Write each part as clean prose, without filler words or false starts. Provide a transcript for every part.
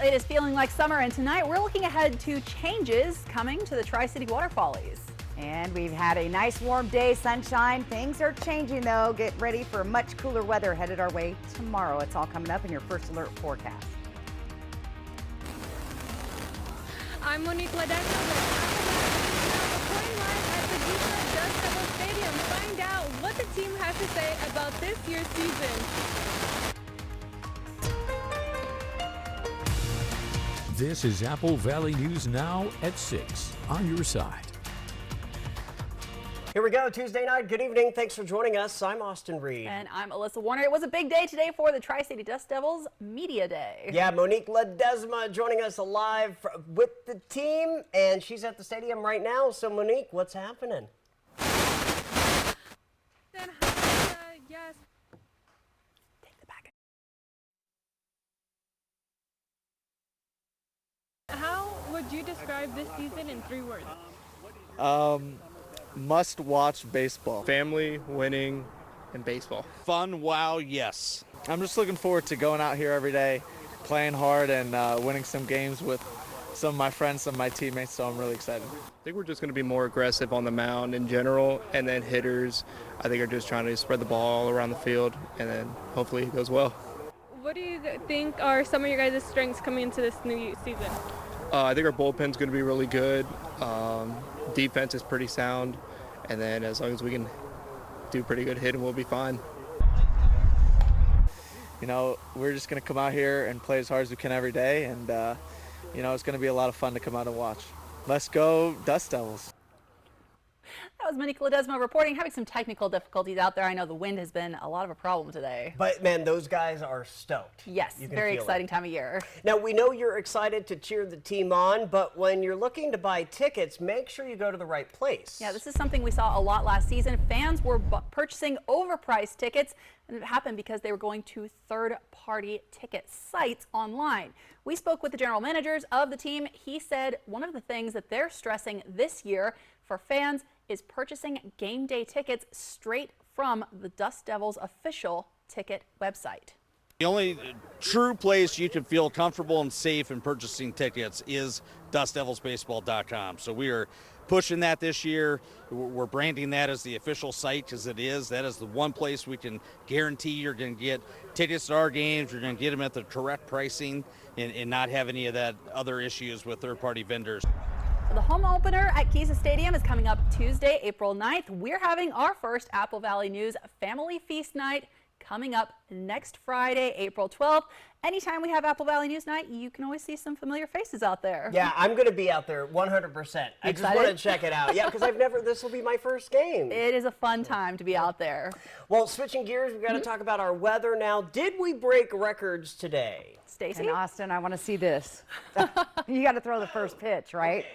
it is feeling like summer, and tonight we're looking ahead to changes coming to the Tri-City Waterfallies. And we've had a nice warm day, sunshine. Things are changing though. Get ready for much cooler weather headed our way tomorrow. It's all coming up in your first alert forecast. I'm Monique Ledesma reporting live at the Detroit Dust Devils Stadium. Find out what the team has to say about this year's season. This is Apple Valley News Now at 6 on your side. Here we go, Tuesday night. Good evening. Thanks for joining us. I'm Austin Reed. And I'm Alyssa Warner. It was a big day today for the Tri-City Dust Devils Media Day. Yeah, Monique Ledesma joining us live with the team, and she's at the stadium right now. So, Monique, what's happening? Yes. Take the back. How would you describe this season in 3 words? Must watch baseball. Family, winning, and baseball. Fun, wow, yes. I'm just looking forward to going out here every day, playing hard, and winning some games with some of my friends, some of my teammates, so I'm really excited. I think we're just going to be more aggressive on the mound in general, and then hitters, I think, are just trying to spread the ball all around the field, and then hopefully it goes well. What do you think are some of your guys' strengths coming into this new season? I think our bullpen's going to be really good. Defense is pretty sound, and then as long as we can do pretty good hitting, we'll be fine. You know, we're just going to come out here and play as hard as we can every day, and you know, it's going to be a lot of fun to come out and watch. Let's go Dust Devils. That was Monique Ledesma reporting, having some technical difficulties out there. I know the wind has been a lot of a problem today. But, man, those guys are stoked. Yes, very exciting time of year. Now, we know you're excited to cheer the team on, but when you're looking to buy tickets, make sure you go to the right place. Yeah, this is something we saw a lot last season. Fans were purchasing overpriced tickets, and it happened because they were going to third-party ticket sites online. We spoke with the general managers of the team. He said one of the things that they're stressing this year for fans is purchasing game day tickets straight from the Dust Devils official ticket website. The only true place you can feel comfortable and safe in purchasing tickets is dustdevilsbaseball.com. So we are pushing that this year. We're branding that as the official site because it is. That is the one place we can guarantee you're going to get tickets to our games. You're going to get them at the correct pricing and not have any of that other issues with third-party vendors. The home opener at Keysa Stadium is coming up Tuesday, April 9th. We're having our first Apple Valley News Family Feast Night coming up next Friday, April 12th. Anytime we have Apple Valley News Night, you can always see some familiar faces out there. Yeah, I'm going to be out there 100%. I just want to check it out. Yeah, because this will be my first game. It is a fun time to be out there. Well, switching gears, we've got to talk about our weather now. Did we break records today? Stacey? And Austin, I want to see this. You got to throw the first pitch, right?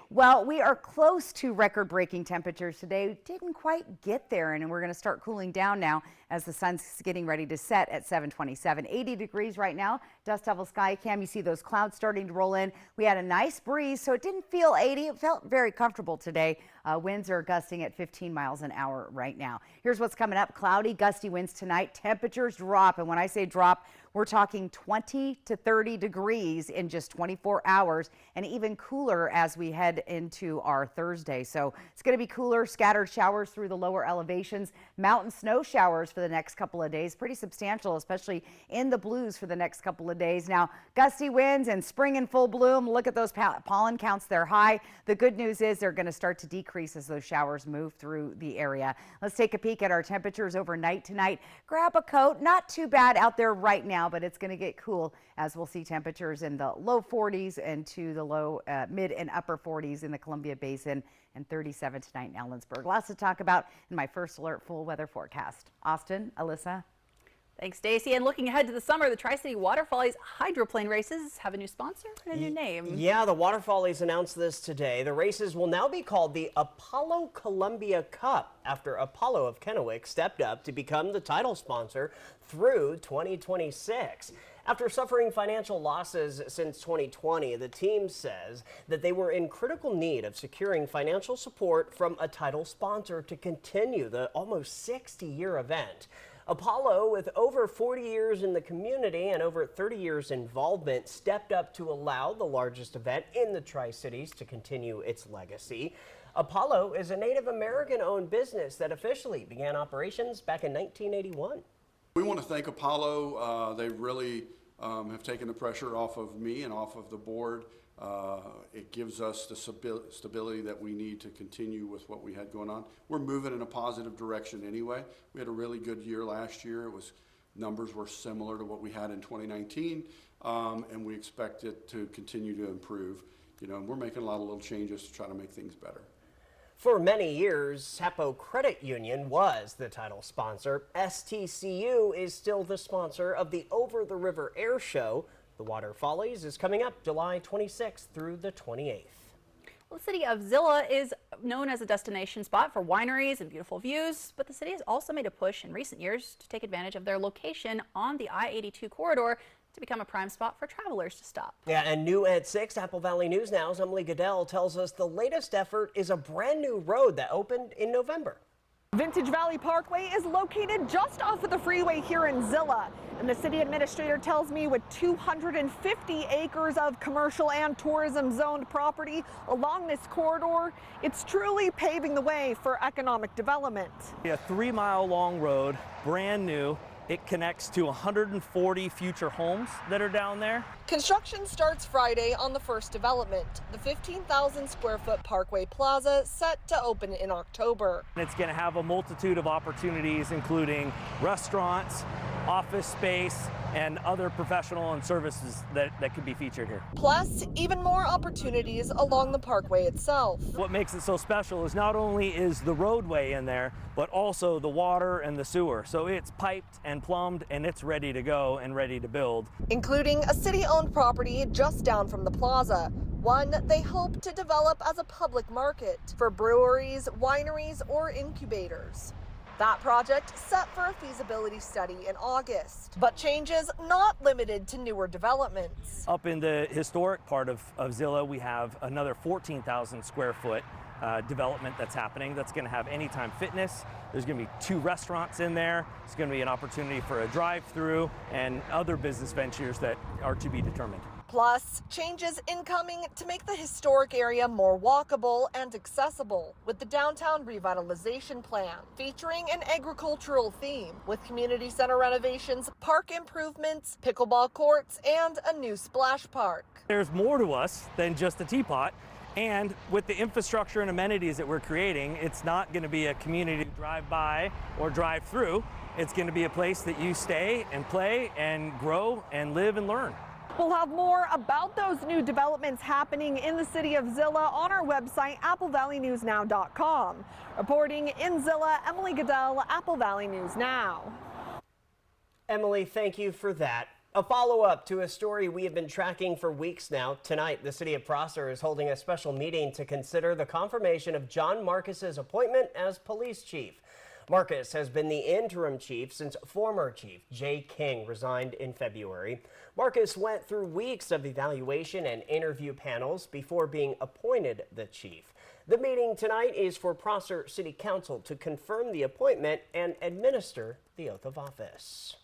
Well, we are close to record-breaking temperatures today. Didn't quite get there, and we're going to start cooling down now as the sun's getting ready to set at 7:27. 80 degrees right now. Dust Devil sky cam. You see those clouds starting to roll in. We had a nice breeze, so it didn't feel 80. It felt very comfortable today. Winds are gusting at 15 miles an hour right now. Here's what's coming up. Cloudy, gusty winds tonight. Temperatures drop, and when I say drop, we're talking 20 to 30 degrees in just 24 hours, and even cooler as we head into our Thursday. So it's going to be cooler, scattered showers through the lower elevations, mountain snow showers for the next couple of days. Pretty substantial, especially in the blues for the next couple of days. Now, gusty winds and spring in full bloom. Look at those pollen counts. They're high. The good news is they're going to start to decrease as those showers move through the area. Let's take a peek at our temperatures overnight tonight. Grab a coat. Not too bad out there right now, but it's going to get cool as we'll see temperatures in the low 40s and to the low mid and upper 40s in the Columbia Basin, and 37 tonight in Ellensburg. Lots to talk about in my first alert full weather forecast. Austin, Alyssa. Thanks, Stacey. And looking ahead to the summer, the Tri-City Waterfallies hydroplane races have a new sponsor and a new name. Yeah, the Waterfallies announced this today. The races will now be called the Apollo Columbia Cup after Apollo of Kennewick stepped up to become the title sponsor through 2026. After suffering financial losses since 2020, the team says that they were in critical need of securing financial support from a title sponsor to continue the almost 60-year event. Apollo, with over 40 years in the community and over 30 years involvement, stepped up to allow the largest event in the Tri-Cities to continue its legacy. Apollo is a Native American-owned business that officially began operations back in 1981. We want to thank Apollo. They really have taken the pressure off of me and off of the board. It gives us the stability that we need to continue with what we had going on. We're moving in a positive direction anyway. We had a really good year last year. Numbers were similar to what we had in 2019, and we expect it to continue to improve. And we're making a lot of little changes to try to make things better. For many years, Sapo Credit Union was the title sponsor. STCU is still the sponsor of the Over the River Air Show. The Water Follies is coming up July 26th through the 28th. Well, the city of Zilla is known as a destination spot for wineries and beautiful views, but the city has also made a push in recent years to take advantage of their location on the I-82 corridor to become a prime spot for travelers to stop. Yeah, and new at 6, Apple Valley News Now's Emily Goodell tells us the latest effort is a brand new road that opened in November. Vintage Valley Parkway is located just off of the freeway here in Zilla. And the city administrator tells me with 250 acres of commercial and tourism zoned property along this corridor, it's truly paving the way for economic development. A 3-mile long road, brand new. It connects to 140 future homes that are down there. Construction starts Friday on the first development, the 15,000 square foot Parkway Plaza, set to open in October. It's going to have a multitude of opportunities, including restaurants, office space, and other professional and services that could be featured here. Plus, even more opportunities along the parkway itself. What makes it so special is not only is the roadway in there, but also the water and the sewer. So it's piped and plumbed, and it's ready to go and ready to build. Including a city-owned property just down from the plaza, one they hope to develop as a public market for breweries, wineries, or incubators. That project set for a feasibility study in August, but changes not limited to newer developments. Up in the historic part of Zilla, we have another 14,000 square foot development that's happening. That's going to have anytime fitness. There's going to be 2 restaurants in there. It's going to be an opportunity for a drive-through and other business ventures that are to be determined. Plus, changes incoming to make the historic area more walkable and accessible with the downtown revitalization plan, featuring an agricultural theme with community center renovations, park improvements, pickleball courts, and a new splash park. There's more to us than just a teapot. And with the infrastructure and amenities that we're creating, it's not going to be a community to drive by or drive through. It's going to be a place that you stay and play and grow and live and learn. We'll have more about those new developments happening in the city of Zilla on our website, applevalleyNewsNow.com. Reporting in Zilla, Emily Goodell, Apple Valley News Now. Emily, thank you for that. A follow-up to a story we have been tracking for weeks now. Tonight, the city of Prosser is holding a special meeting to consider the confirmation of John Marcus's appointment as police chief. Marcus has been the interim chief since former chief Jay King resigned in February. Marcus went through weeks of evaluation and interview panels before being appointed the chief. The meeting tonight is for Prosser City Council to confirm the appointment and administer the oath of office.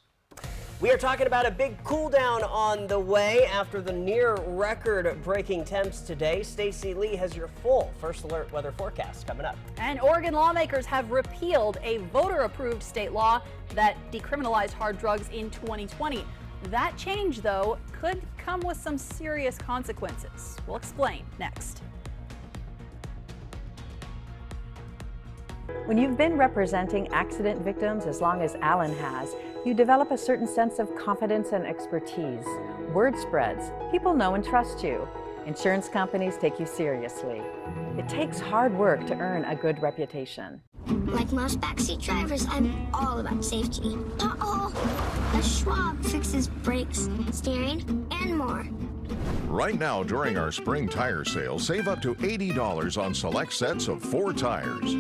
We are talking about a big cool down on the way after the near record-breaking temps today. Stacey Lee has your full First Alert weather forecast coming up. And Oregon lawmakers have repealed a voter-approved state law that decriminalized hard drugs in 2020. That change, though, could come with some serious consequences. We'll explain next. When you've been representing accident victims as long as Alan has, you develop a certain sense of confidence and expertise. Word spreads. People know and trust you. Insurance companies take you seriously. It takes hard work to earn a good reputation. Like most backseat drivers, I'm all about safety. Uh-oh! The Schwab fixes brakes, steering, and more. Right now, during our spring tire sale, save up to $80 on select sets of 4 tires.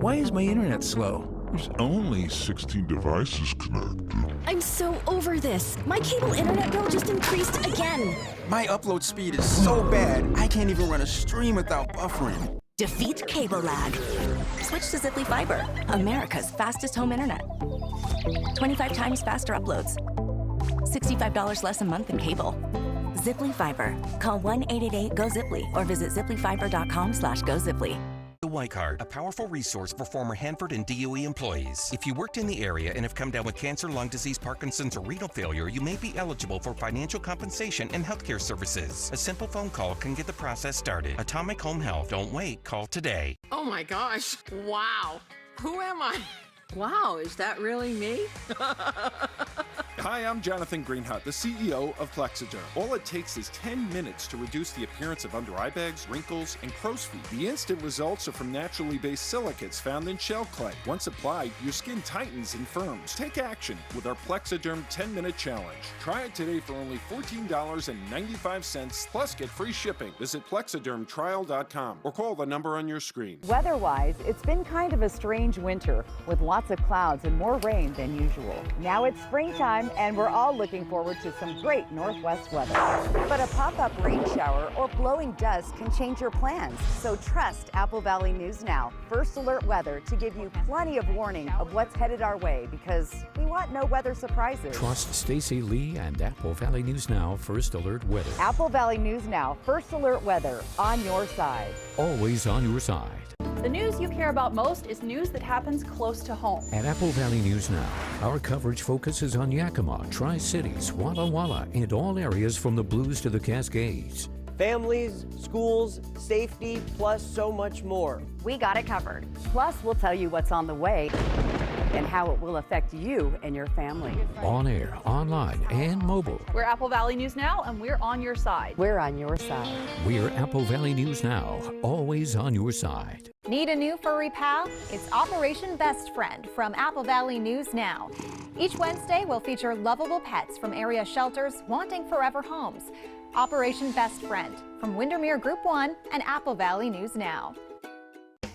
Why is my internet slow? There's only 16 devices connected. I'm so over this. My cable internet bill just increased again. My upload speed is so bad, I can't even run a stream without buffering. Defeat cable lag. Switch to Ziply Fiber, America's fastest home internet. 25 times faster uploads. $65 less a month than cable. Ziply Fiber. Call 1-888-GO-ZIPLY or visit ziplyfiber.com/GoZiply. The Y Card, a powerful resource for former Hanford and DOE employees. If you worked in the area and have come down with cancer, lung disease, Parkinson's, or renal failure, you may be eligible for financial compensation and healthcare services. A simple phone call can get the process started. Atomic Home Health. Don't wait. Call today. Oh my gosh. Wow. Who am I? Wow, is that really me? Hi, I'm Jonathan Greenhut, the CEO of Plexiderm. All it takes is 10 minutes to reduce the appearance of under eye bags, wrinkles, and crow's feet. The instant results are from naturally based silicates found in shell clay. Once applied, your skin tightens and firms. Take action with our Plexiderm 10-minute challenge. Try it today for only $14.95, plus get free shipping. Visit plexidermtrial.com or call the number on your screen. Weather-wise, it's been kind of a strange winter with lots of clouds and more rain than usual. Now it's springtime and we're all looking forward to some great northwest weather. But a pop-up rain shower or blowing dust can change your plans. So trust Apple Valley News Now First Alert Weather to give you plenty of warning of what's headed our way, because we want no weather surprises. Trust Stacy Lee and Apple Valley News Now First Alert Weather. Apple Valley News Now First Alert Weather, on your side. Always on your side. The news you care about most is news that happens close to home. At Apple Valley News Now, our coverage focuses on Yakima, Tri-Cities, Walla Walla, and all areas from the Blues to the Cascades. Families, schools, safety, plus so much more. We got it covered. Plus, we'll tell you what's on the way and how it will affect you and your family. On air, online, and mobile. We're Apple Valley News Now, and we're on your side. We're on your side. We're Apple Valley News Now, always on your side. Need a new furry pal? It's Operation Best Friend from Apple Valley News Now. Each Wednesday, we'll feature lovable pets from area shelters wanting forever homes. Operation Best Friend from Windermere Group 1 and Apple Valley News Now.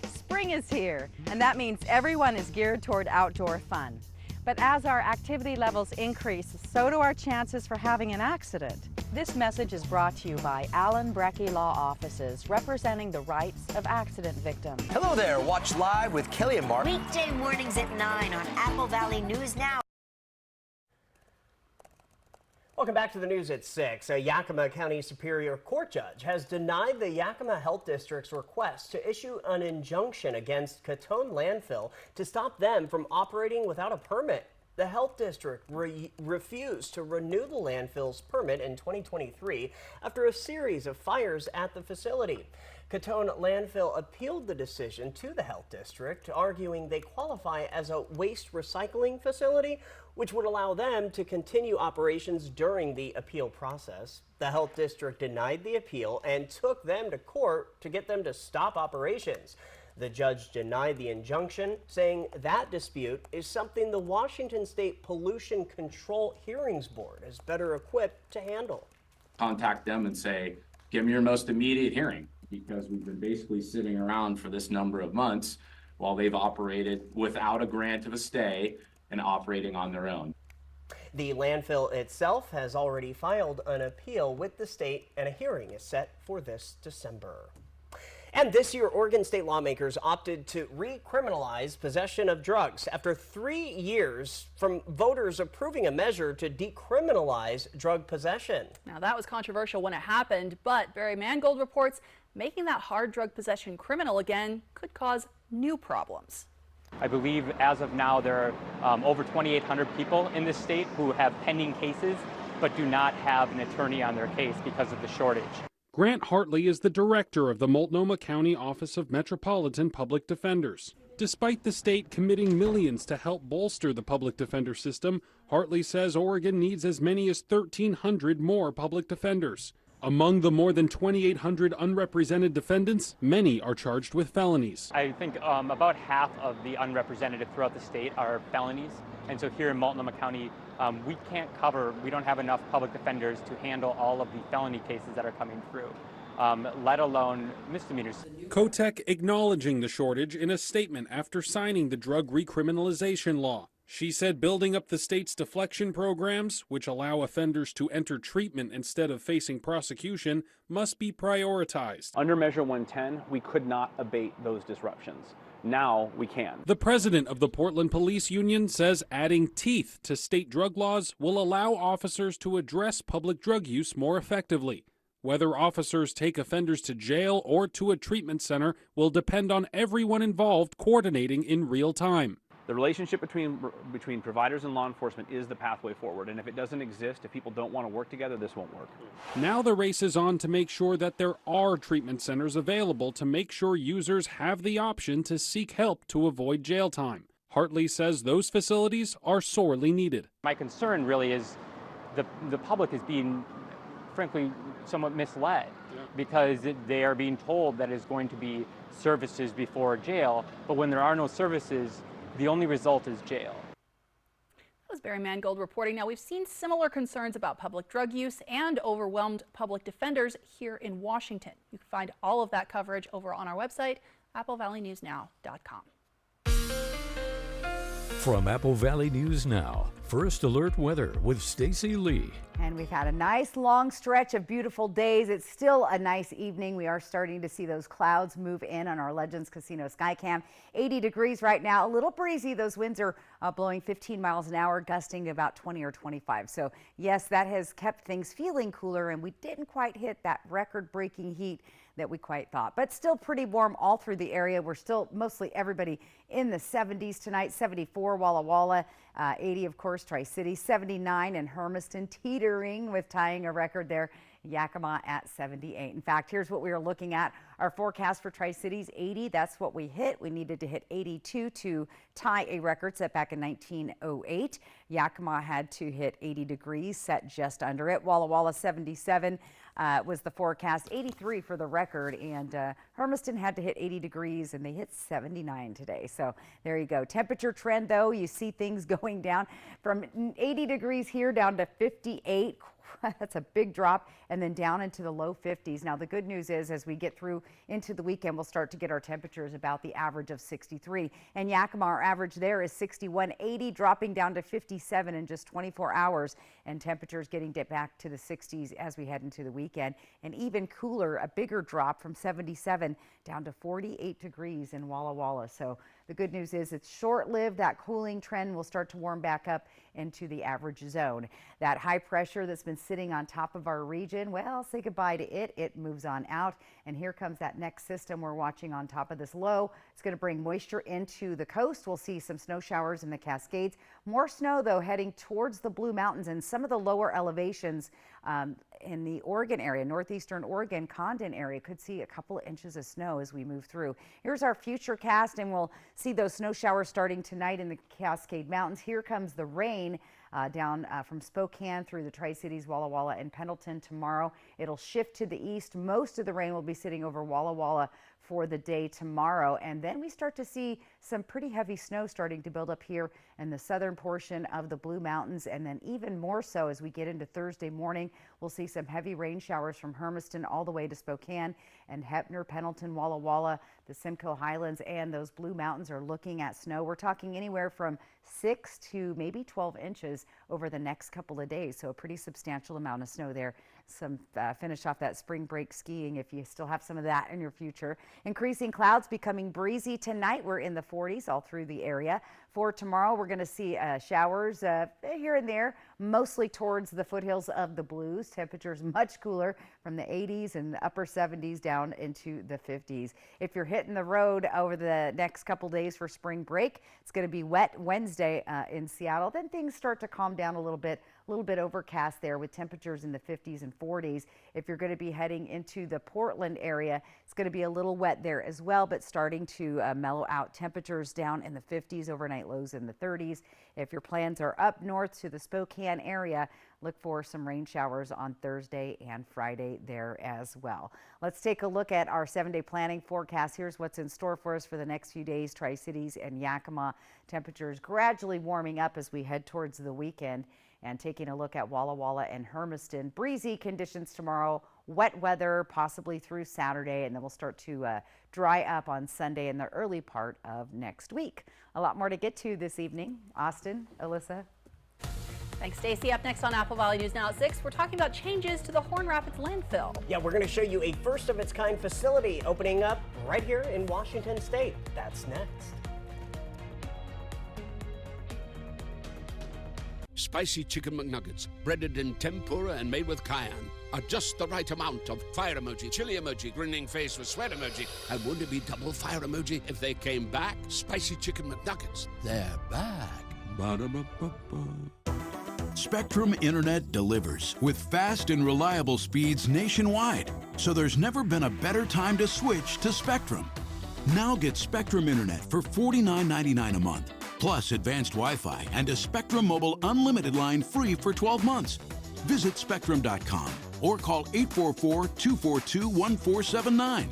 Spring is here, and that means everyone is geared toward outdoor fun. But as our activity levels increase, so do our chances for having an accident. This message is brought to you by Allen Brecky Law Offices, representing the rights of accident victims. Hello there. Watch live with Kelly and Mark. Weekday mornings at 9 on Apple Valley News Now. Welcome back to the news at 6. A Yakima County Superior Court judge has denied the Yakima Health District's request to issue an injunction against Catone Landfill to stop them from operating without a permit. The health district refused to renew the landfill's permit in 2023 after a series of fires at the facility. Catone Landfill appealed the decision to the health district, arguing they qualify as a waste recycling facility, which would allow them to continue operations during the appeal process. The health district denied the appeal and took them to court to get them to stop operations. The judge denied the injunction, saying that dispute is something the Washington State Pollution Control Hearings Board is better equipped to handle. Contact them and say, give me your most immediate hearing, because we've been basically sitting around for this number of months while they've operated without a grant of a stay and operating on their own. The landfill itself has already filed an appeal with the state, and a hearing is set for this December. And this year, Oregon state lawmakers opted to recriminalize possession of drugs after 3 years from voters approving a measure to decriminalize drug possession. Now, that was controversial when it happened, but Barry Mangold reports making that hard drug possession criminal again could cause new problems. I believe as of now there are over 2,800 people in this state who have pending cases but do not have an attorney on their case because of the shortage. Grant Hartley is the director of the Multnomah County Office of Metropolitan Public Defenders. Despite the state committing millions to help bolster the public defender system, Hartley says Oregon needs as many as 1,300 more public defenders. Among the more than 2,800 unrepresented defendants, many are charged with felonies. I think about half of the unrepresented throughout the state are felonies. And so here in Multnomah County, we don't have enough public defenders to handle all of the felony cases that are coming through, let alone misdemeanors. Kotek acknowledging the shortage in a statement after signing the drug recriminalization law. She said building up the state's deflection programs, which allow offenders to enter treatment instead of facing prosecution, must be prioritized. Under Measure 110, we could not abate those disruptions. Now we can. The president of the Portland Police Union says adding teeth to state drug laws will allow officers to address public drug use more effectively. Whether officers take offenders to jail or to a treatment center will depend on everyone involved coordinating in real time. The relationship between providers and law enforcement is the pathway forward, and if it doesn't exist, if people don't want to work together, this won't work. Now the race is on to make sure that there are treatment centers available to make sure users have the option to seek help to avoid jail time. Hartley says those facilities are sorely needed. My concern really is the public is being, frankly, somewhat misled because they are being told that it's going to be services before jail, but when there are no services, the only result is jail. That was Barry Mangold reporting. Now, we've seen similar concerns about public drug use and overwhelmed public defenders here in Washington. You can find all of that coverage over on our website, applevalleynewsnow.com. From Apple Valley News Now, First Alert Weather with Stacy Lee. And we've had a nice long stretch of beautiful days. It's still a nice evening. We are starting to see those clouds move in on our Legends Casino Skycam. 80 degrees right now, a little breezy. Those winds are blowing 15 miles an hour, gusting about 20 or 25. So yes, that has kept things feeling cooler, and we didn't quite hit that record-breaking heat that we quite thought, but still pretty warm all through the area. We're still mostly everybody in the 70s tonight. 74 Walla Walla, 80 of course Tri-Cities, 79 in Hermiston, teetering with tying a record there. Yakima at 78. In fact, here's what we are looking at. Our forecast for Tri-Cities, 80. That's what we hit. We needed to hit 82 to tie a record set back in 1908. Yakima had to hit 80 degrees, set just under it. Walla Walla 77 was the forecast, 83 for the record, and Hermiston had to hit 80 degrees, and they hit 79 today. So there you go. Temperature trend, though, you see things going down from 80 degrees here down to 58. That's a big drop, and then down into the low 50s. Now, the good news is as we get through into the weekend, we'll start to get our temperatures about the average of 63. And Yakima, our average there is 61, 80, dropping down to 57 in just 24 hours. And temperatures getting back to the 60s as we head into the weekend. And even cooler, a bigger drop from 77 down to 48 degrees in Walla Walla. So the good news is it's short-lived. That cooling trend will start to warm back up into the average zone. That high pressure that's been sitting on top of our region, well, say goodbye to it. It moves on out. And here comes that next system we're watching on top of this low. It's going to bring moisture into the coast. We'll see some snow showers in the Cascades. More snow, though, heading towards the Blue Mountains and some of the lower elevations in the Oregon area, northeastern Oregon, Condon area, could see a couple of inches of snow as we move through. Here's our future cast, and we'll see those snow showers starting tonight in the Cascade Mountains. Here comes the rain down from Spokane through the Tri-Cities, Walla Walla, and Pendleton tomorrow. It'll shift to the east. Most of the rain will be sitting over Walla Walla for the day tomorrow, and then we start to see some pretty heavy snow starting to build up here in the southern portion of the Blue Mountains, and then even more so as we get into Thursday morning. We'll see some heavy rain showers from Hermiston all the way to Spokane and Heppner, Pendleton, Walla Walla, the Simcoe Highlands, and those Blue Mountains are looking at snow. We're talking anywhere from 6 to maybe 12 inches over the next couple of days, so a pretty substantial amount of snow there. Some finish off that spring break skiing if you still have some of that in your future. Increasing clouds, becoming breezy tonight. We're in the 40s all through the area. For tomorrow, we're going to see showers here and there, mostly towards the foothills of the Blues. Temperatures much cooler from the 80s and upper 70s down into the 50s. If you're hitting the road over the next couple days for spring break, it's going to be wet Wednesday in Seattle. Then things start to calm down a little bit overcast there with temperatures in the 50s and 40s. If you're going to be heading into the Portland area, it's going to be a little wet there as well, but starting to mellow out. Temperatures down in the 50s, overnight lows in the 30s. If your plans are up north to the Spokane area, look for some rain showers on Thursday and Friday there as well. Let's take a look at our 7-day planning forecast. Here's what's in store for us for the next few days. Tri-Cities and Yakima, temperatures gradually warming up as we head towards the weekend. And taking a look at Walla Walla and Hermiston, breezy conditions tomorrow, wet weather possibly through Saturday, and then we'll start to dry up on Sunday in the early part of next week. A lot more to get to this evening. Austin, Alyssa. Thanks, Stacy. Up next on Apple Valley News Now at 6, we're talking about changes to the Horn Rapids landfill. Yeah, we're going to show you a first-of-its-kind facility opening up right here in Washington State. That's next. Spicy chicken McNuggets, breaded in tempura and made with cayenne, are just the right amount of fire emoji, chili emoji, grinning face with sweat emoji, and wouldn't it be double fire emoji if they came back? Spicy chicken McNuggets, they're back. Ba-da-ba-ba-ba. Spectrum Internet delivers with fast and reliable speeds nationwide, so there's never been a better time to switch to Spectrum. Now get Spectrum Internet for $49.99 a month, plus advanced Wi-Fi and a Spectrum Mobile Unlimited line free for 12 months. Visit Spectrum.com or call 844-242-1479.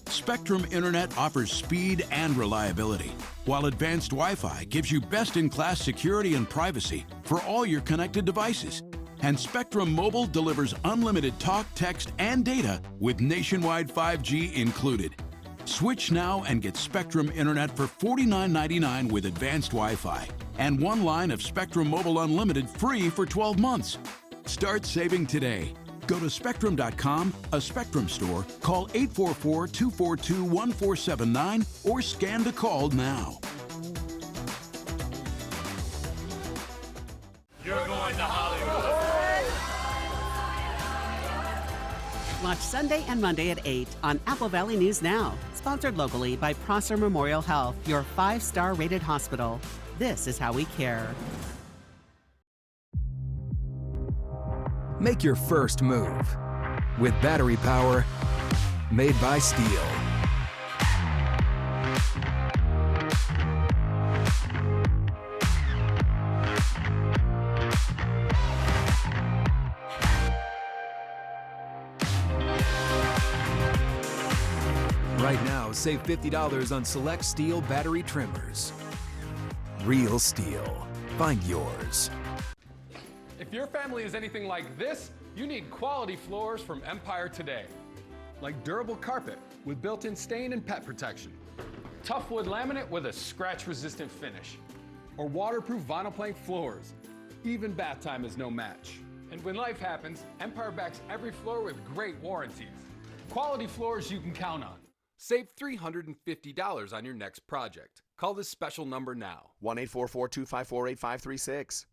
Spectrum Internet offers speed and reliability, while advanced Wi-Fi gives you best-in-class security and privacy for all your connected devices. And Spectrum Mobile delivers unlimited talk, text, and data with nationwide 5G included. Switch now and get Spectrum Internet for $49.99 with advanced Wi-Fi and one line of Spectrum Mobile Unlimited free for 12 months. Start saving today. Go to Spectrum.com, a Spectrum store, call 844-242-1479, or scan the call now. You're going to Hollywood. Watch Sunday and Monday at 8 on Apple Valley News Now. Sponsored locally by Prosser Memorial Health, your 5-star rated hospital. This is how we care. Make your first move with battery power made by Steel. Right now, save $50 on select Steel battery trimmers. Real Steel. Find yours. If your family is anything like this, you need quality floors from Empire today. Like durable carpet with built-in stain and pet protection. Tough wood laminate with a scratch-resistant finish. Or waterproof vinyl plank floors. Even bath time is no match. And when life happens, Empire backs every floor with great warranties. Quality floors you can count on. Save $350 on your next project. Call this special number now. 1-844-254-8536.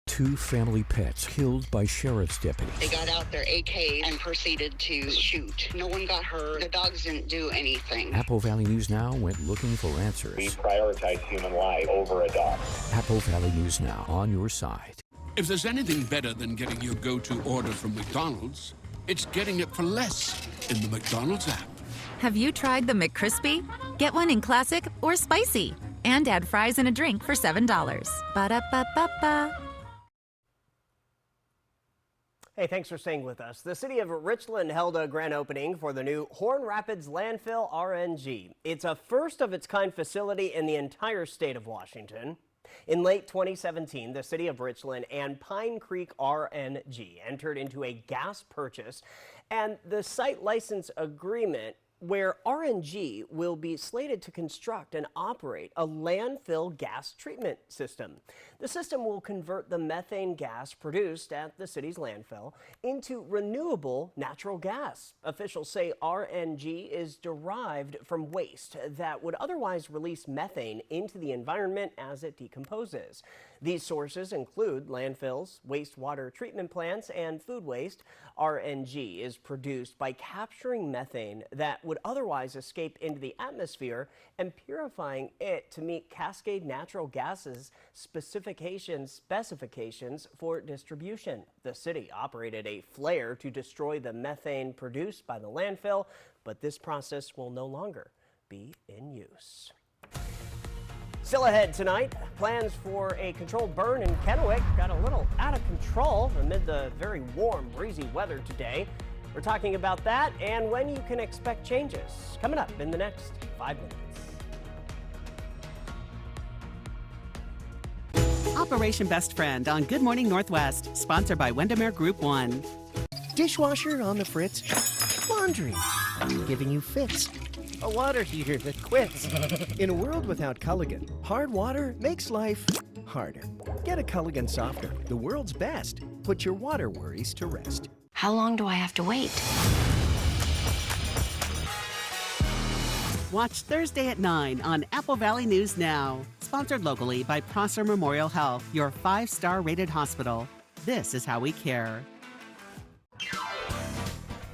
2 family pets killed by sheriff's deputies. They got out their AKs and proceeded to shoot. No one got hurt. The dogs didn't do anything. Apple Valley News Now went looking for answers. We prioritize human life over a dog. Apple Valley News Now, on your side. If there's anything better than getting your go-to order from McDonald's, it's getting it for less in the McDonald's app. Have you tried the McCrispy? Get one in classic or spicy, and add fries and a drink for $7. Ba-da-ba-ba-ba. Hey, thanks for staying with us. The city of Richland held a grand opening for the new Horn Rapids Landfill RNG. It's a first-of-its-kind facility in the entire state of Washington. In late 2017, the city of Richland and Pine Creek RNG entered into a gas purchase and the site license agreement where RNG will be slated to construct and operate a landfill gas treatment system. The system will convert the methane gas produced at the city's landfill into renewable natural gas. Officials say RNG is derived from waste that would otherwise release methane into the environment as it decomposes. These sources include landfills, wastewater treatment plants, and food waste. RNG is produced by capturing methane that would otherwise escape into the atmosphere and purifying it to meet Cascade Natural Gas's specifications for distribution. The city operated a flare to destroy the methane produced by the landfill, but this process will no longer be in use. Still ahead tonight, plans for a controlled burn in Kennewick got a little out of control amid the very warm, breezy weather today. We're talking about that and when you can expect changes. Coming up in the next 5 minutes. Operation Best Friend on Good Morning Northwest, sponsored by Windermere Group 1. Dishwasher on the fritz. Laundry giving you fits. A water heater that quits. In a world without Culligan, hard water makes life harder. Get a Culligan softener, the world's best. Put your water worries to rest. How long do I have to wait? Watch Thursday at 9 on Apple Valley News Now. Sponsored locally by Prosser Memorial Health, your 5-star rated hospital. This is how we care.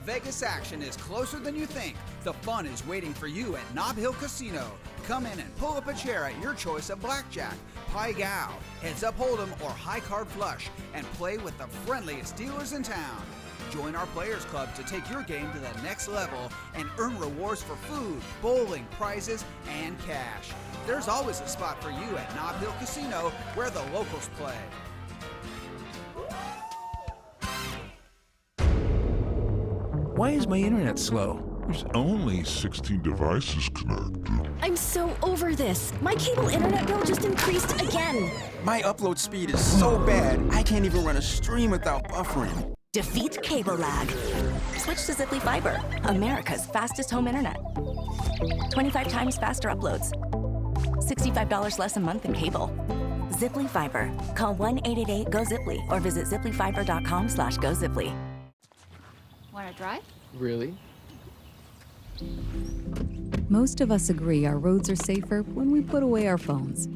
Vegas action is closer than you think. The fun is waiting for you at Nob Hill Casino. Come in and pull up a chair at your choice of blackjack, pie gow, heads up hold'em, or high card flush, and play with the friendliest dealers in town. Join our Players Club to take your game to the next level and earn rewards for food, bowling, prizes, and cash. There's always a spot for you at Nob Hill Casino, where the locals play. Why is my internet slow? There's only 16 devices connected. I'm so over this. My cable internet bill just increased again. My upload speed is so bad, I can't even run a stream without buffering. Defeat cable lag. Switch to Ziply Fiber, America's fastest home internet. 25 times faster uploads. $65 less a month than cable. Ziply Fiber. Call 1-888-GO-ZIPLY or visit ziplyfiber.com/GoZiply. Want to drive? Really? Most of us agree our roads are safer when we put away our phones.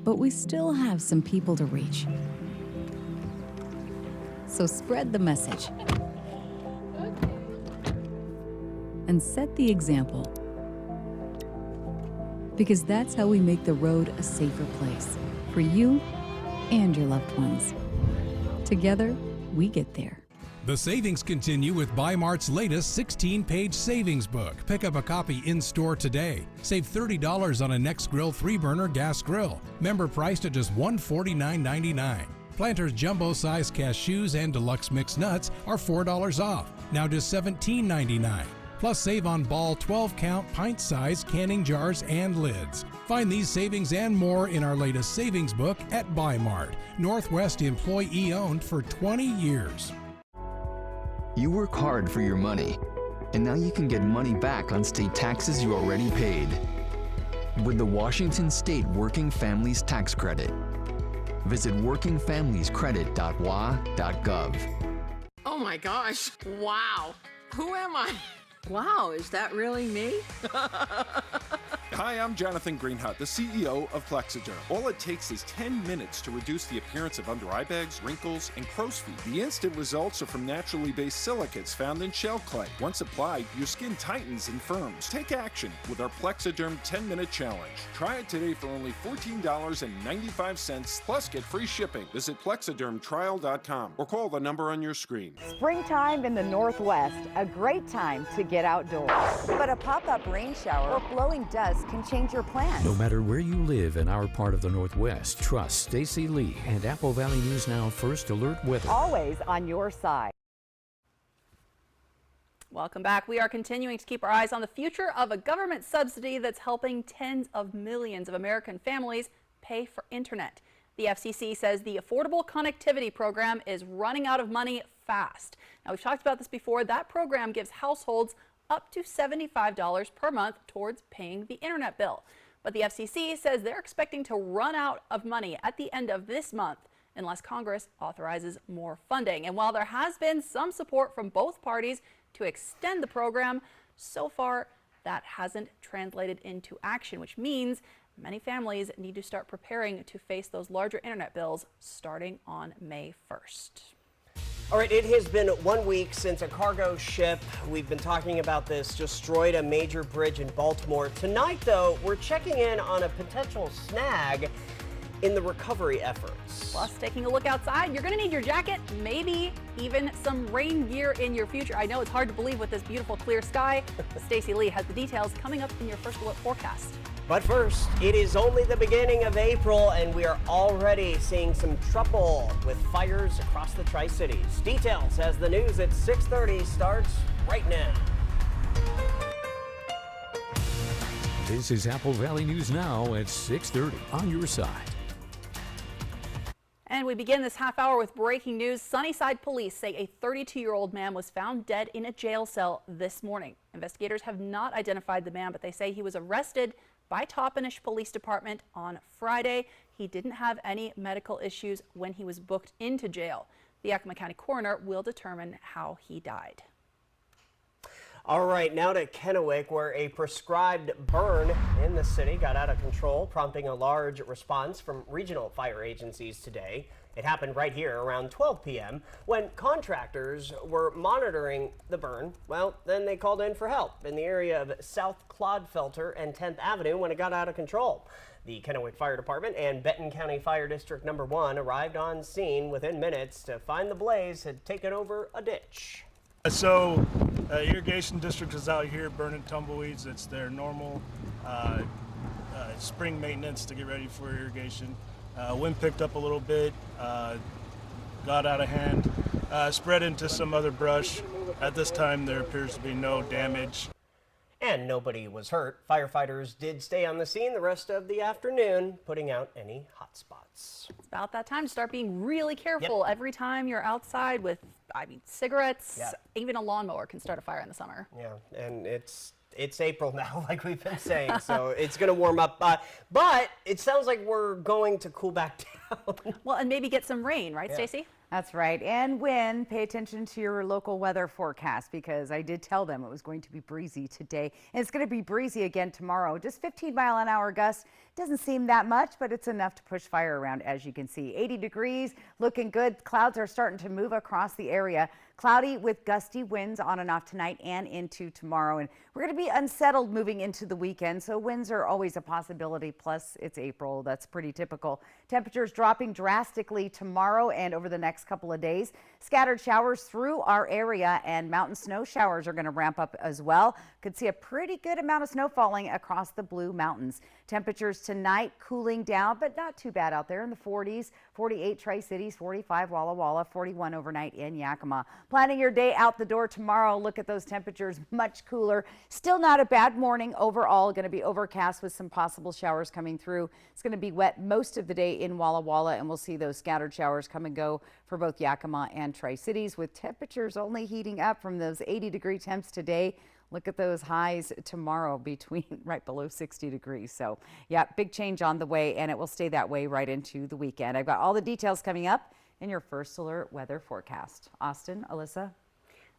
But we still have some people to reach. So spread the message. And set the example. Because that's how we make the road a safer place for you and your loved ones. Together, we get there. The savings continue with Bi-Mart's latest 16-page savings book. Pick up a copy in-store today. Save $30 on a Nextgrill 3-burner gas grill. Member priced at just $149.99. Planters jumbo-size cashews and deluxe mixed nuts are $4 off, now just $17.99. Plus save on Ball 12-count pint-size canning jars and lids. Find these savings and more in our latest savings book at Bi-Mart. Northwest employee-owned for 20 years. You work hard for your money, and now you can get money back on state taxes you already paid with the Washington State Working Families Tax Credit. Visit workingfamiliescredit.wa.gov. Oh my gosh, wow. Who am I? Wow, is that really me? Hi, I'm Jonathan Greenhut, the CEO of Plexiderm. All it takes is 10 minutes to reduce the appearance of under eye bags, wrinkles, and crow's feet. The instant results are from naturally based silicates found in shell clay. Once applied, your skin tightens and firms. Take action with our Plexiderm 10-minute challenge. Try it today for only $14.95, plus get free shipping. Visit plexidermtrial.com or call the number on your screen. Springtime in the Northwest, a great time to get outdoors. But a pop-up rain shower or blowing dust can change your plans. No matter where you live in our part of the Northwest, trust Stacy Lee and Apple Valley News Now First Alert Weather. Always on your side. Welcome back. We are continuing to keep our eyes on the future of a government subsidy that's helping tens of millions of American families pay for internet. The FCC says the Affordable Connectivity Program is running out of money fast. Now, we've talked about this before. That program gives households up to $75 per month towards paying the internet bill. But the FCC says they're expecting to run out of money at the end of this month unless Congress authorizes more funding. And while there has been some support from both parties to extend the program, so far that hasn't translated into action, which means many families need to start preparing to face those larger internet bills starting on May 1st. All right, it has been 1 week since a cargo ship, we've been talking about this, destroyed a major bridge in Baltimore. Tonight, though, we're checking in on a potential snag in the recovery efforts. Plus, taking a look outside, you're going to need your jacket, maybe even some rain gear in your future. I know it's hard to believe with this beautiful clear sky. Stacey Lee has the details coming up in your First Alert forecast. But first, it is only the beginning of April, and we are already seeing some trouble with fires across the Tri-Cities. Details as the news at 6:30 starts right now. This is Apple Valley News Now at 6:30 on your side. And we begin this half hour with breaking news. Sunnyside police say a 32-year-old man was found dead in a jail cell this morning. Investigators have not identified the man, but they say he was arrested by Toppenish Police Department on Friday. he didn't have any medical issues when he was booked into jail. The Yakima County coroner will determine how he died. All right, now to Kennewick, where a prescribed burn in the city got out of control, prompting a large response from regional fire agencies today. It happened right here around 12 p.m. when contractors were monitoring the burn. Well, then they called in for help in the area of South Clodfelter and 10th Avenue when it got out of control. The Kennewick Fire Department and Benton County Fire District Number 1 arrived on scene within minutes to find the blaze had taken over a ditch. So, irrigation district is out here burning tumbleweeds. It's their normal spring maintenance to get ready for irrigation. Wind picked up a little bit, got out of hand, spread into some other brush. At this time, there appears to be no damage. And nobody was hurt. Firefighters did stay on the scene the rest of the afternoon, putting out any hot spots. It's about that time to start being really careful. Every time you're outside with, cigarettes, even a lawnmower can start a fire in the summer. Yeah, and it's April now, like we've been saying, so it's going to warm up. But it sounds like we're going to cool back down. Well, and maybe get some rain, right, Stacey? That's right. And wind, pay attention to your local weather forecast, because I did tell them it was going to be breezy today. And it's going to be breezy again tomorrow. Just 15-mile-an-hour gusts. Doesn't seem that much, but it's enough to push fire around, as you can see. 80 degrees, looking good. Clouds are starting to move across the area. Cloudy with gusty winds on and off tonight and into tomorrow. And we're going to be unsettled moving into the weekend, so winds are always a possibility. Plus, it's April. That's pretty typical. Temperatures dropping drastically tomorrow and over the next couple of days. Scattered showers through our area, and mountain snow showers are going to ramp up as well. Could see a pretty good amount of snow falling across the Blue Mountains. Temperatures tonight cooling down, but not too bad out there in the 40s. 48 Tri-Cities, 45 Walla Walla, 41 overnight in Yakima. Planning your day out the door tomorrow. Look at those temperatures, much cooler. Still not a bad morning overall. Going to be overcast with some possible showers coming through. It's going to be wet most of the day in Walla Walla, and we'll see those scattered showers come and go for both Yakima and Tri-Cities, with temperatures only heating up from those 80-degree temps today. Look at those highs tomorrow between right below 60 degrees. So, yeah, big change on the way, and it will stay that way right into the weekend. I've got all the details coming up in your First Alert weather forecast. Austin, Alyssa.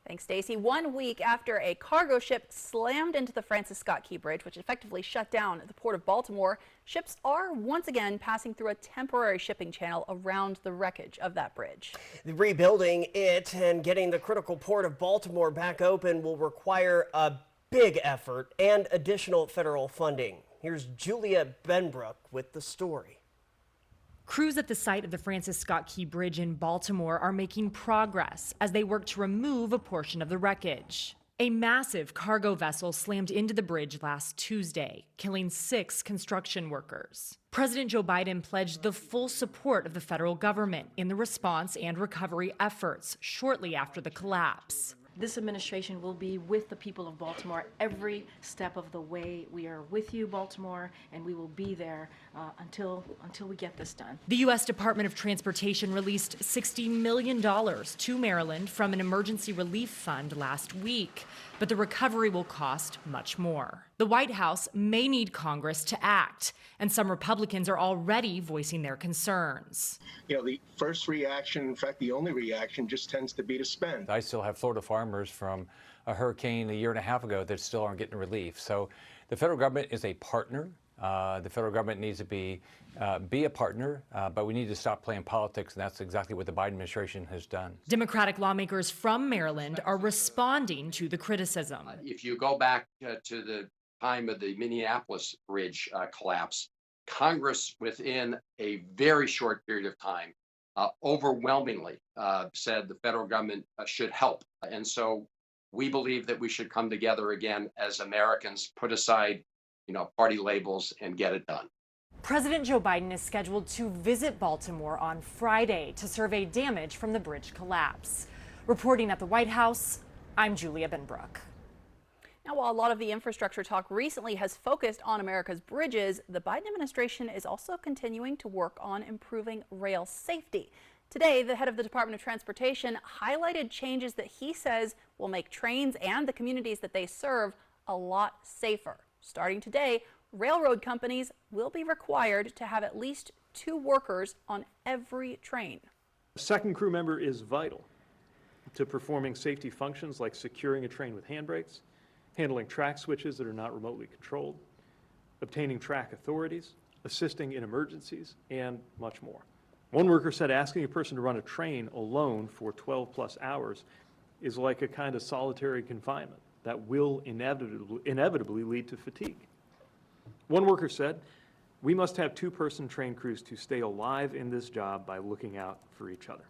Thanks, Stacey. 1 week after a cargo ship slammed into the Francis Scott Key Bridge, which effectively shut down the port of Baltimore, ships are once again passing through a temporary shipping channel around the wreckage of that bridge. Rebuilding it and getting the critical port of Baltimore back open will require a big effort and additional federal funding. Here's Julia Benbrook with the story. Crews at the site of the Francis Scott Key Bridge in Baltimore are making progress as they work to remove a portion of the wreckage. A massive cargo vessel slammed into the bridge last Tuesday, killing 6 construction workers. President Joe Biden pledged the full support of the federal government in the response and recovery efforts shortly after the collapse. This administration will be with the people of Baltimore every step of the way. We are with you, Baltimore, and we will be there until we get this done. The U.S. Department of Transportation released $60 million to Maryland from an emergency relief fund last week, but the recovery will cost much more. The White House may need Congress to act, and some Republicans are already voicing their concerns. The first reaction, in fact, the only reaction, just tends to be to spend. I still have Florida farmers from a hurricane a year and a half ago that still aren't getting relief. So the federal government is a partner. The federal government needs to be a partner, but we need to stop playing politics, and that's exactly what the Biden administration has done. Democratic lawmakers from Maryland are responding to the criticism. If you go back to the time of the Minneapolis bridge collapse, Congress, within a very short period of time, overwhelmingly said the federal government should help. And so we believe that we should come together again as Americans, put aside party labels, and get it done. President Joe Biden is scheduled to visit Baltimore on Friday to survey damage from the bridge collapse. Reporting at the White House, I'm Julia Benbrook. Now, while a lot of the infrastructure talk recently has focused on America's bridges, the Biden administration is also continuing to work on improving rail safety. Today, the head of the Department of Transportation highlighted changes that he says will make trains and the communities that they serve a lot safer. Starting today, railroad companies will be required to have at least 2 workers on every train. A second crew member is vital to performing safety functions like securing a train with handbrakes, handling track switches that are not remotely controlled, obtaining track authorities, assisting in emergencies, and much more. One worker said asking a person to run a train alone for 12+ hours is like a kind of solitary confinement that will inevitably lead to fatigue. One worker said, "We must have 2-person train crews to stay alive in this job by looking out for each other."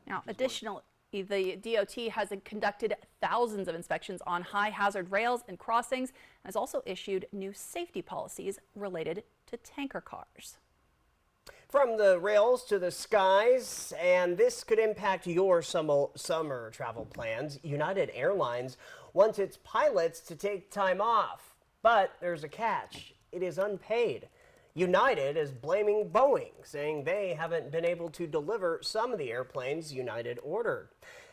Now, additionally, the DOT has conducted thousands of inspections on high hazard rails and crossings and has also issued new safety policies related to tanker cars. From the rails to the skies, and this could impact your summer travel plans. United Airlines wants its pilots to take time off, but there's a catch. It is unpaid. United is blaming Boeing, saying they haven't been able to deliver some of the airplanes United ordered.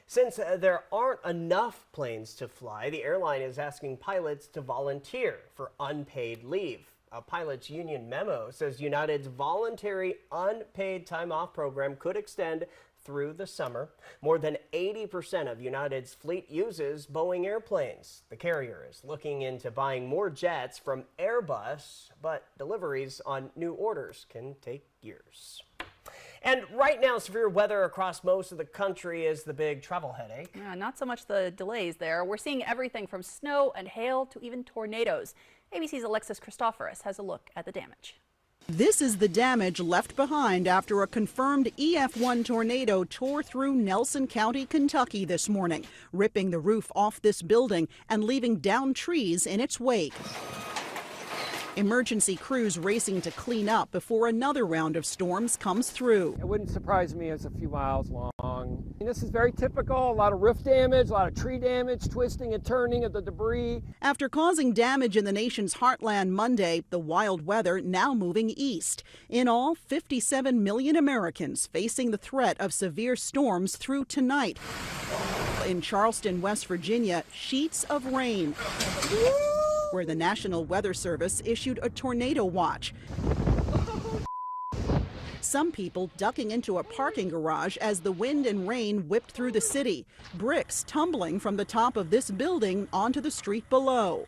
Since there aren't enough planes to fly, the airline is asking pilots to volunteer for unpaid leave. A pilots union memo says United's voluntary unpaid time off program could extend through the summer. More than 80% of United's fleet uses Boeing airplanes. The carrier is looking into buying more jets from Airbus, but deliveries on new orders can take years. And right now, severe weather across most of the country is the big travel headache. Yeah, not so much the delays there. We're seeing everything from snow and hail to even tornadoes. ABC's Alexis Christoforous has a look at the damage. This is the damage left behind after a confirmed EF1 tornado tore through Nelson County, Kentucky this morning, ripping the roof off this building and leaving downed trees in its wake. Emergency crews racing to clean up before another round of storms comes through. It wouldn't surprise me it's a few miles long. And this is very typical, a lot of roof damage, a lot of tree damage, twisting and turning of the debris. After causing damage in the nation's heartland Monday, the wild weather now moving east. In all, 57 million Americans facing the threat of severe storms through tonight. In Charleston, West Virginia, sheets of rain, where the National Weather Service issued a tornado watch. Some people ducking into a parking garage as the wind and rain whipped through the city, bricks tumbling from the top of this building onto the street below.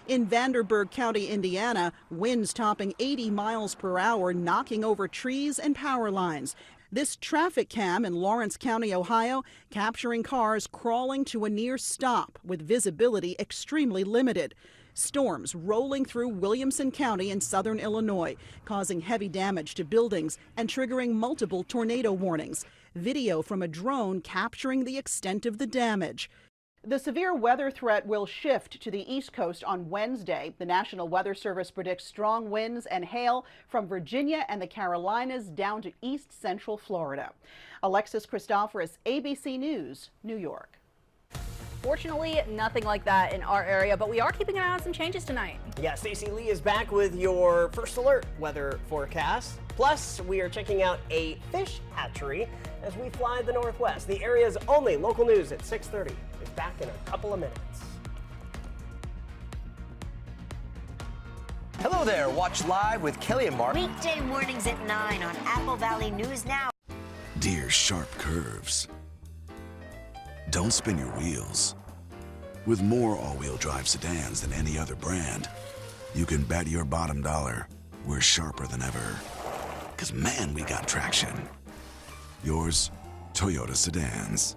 In Vanderburgh County, Indiana, winds topping 80 miles per hour, knocking over trees and power lines. This traffic cam in Lawrence County, Ohio, capturing cars crawling to a near stop with visibility extremely limited. Storms rolling through Williamson County in southern Illinois, causing heavy damage to buildings and triggering multiple tornado warnings. Video from a drone capturing the extent of the damage. The severe weather threat will shift to the East Coast on Wednesday. The National Weather Service predicts strong winds and hail from Virginia and the Carolinas down to east central Florida. Alexis Christoforous, ABC News, New York. Fortunately, nothing like that in our area, but we are keeping an eye on some changes tonight. Yeah, Stacey Lee is back with your first alert weather forecast. Plus, we are checking out a fish hatchery as we fly the Northwest. The area's only local news at 6:30 is back in a couple of minutes. Hello there. Watch live with Kelly and Mark. Weekday mornings at 9 on Apple Valley News Now. Dear sharp curves. Don't spin your wheels. With more all-wheel drive sedans than any other brand, you can bet your bottom dollar we're sharper than ever. 'Cause man, we got traction. Yours, Toyota Sedans.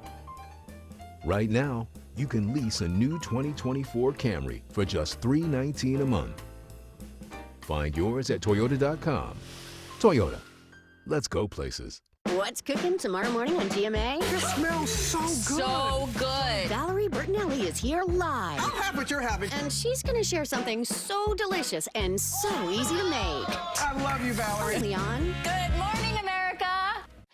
Right now, you can lease a new 2024 Camry for just $319 a month. Find yours at Toyota.com. Toyota, let's go places. What's cooking tomorrow morning on GMA? This smells so good. So good. Valerie Bertinelli is here live. I'll have what you're having. And she's going to share something so delicious and so easy to make. I love you, Valerie. Leon. Good morning, America.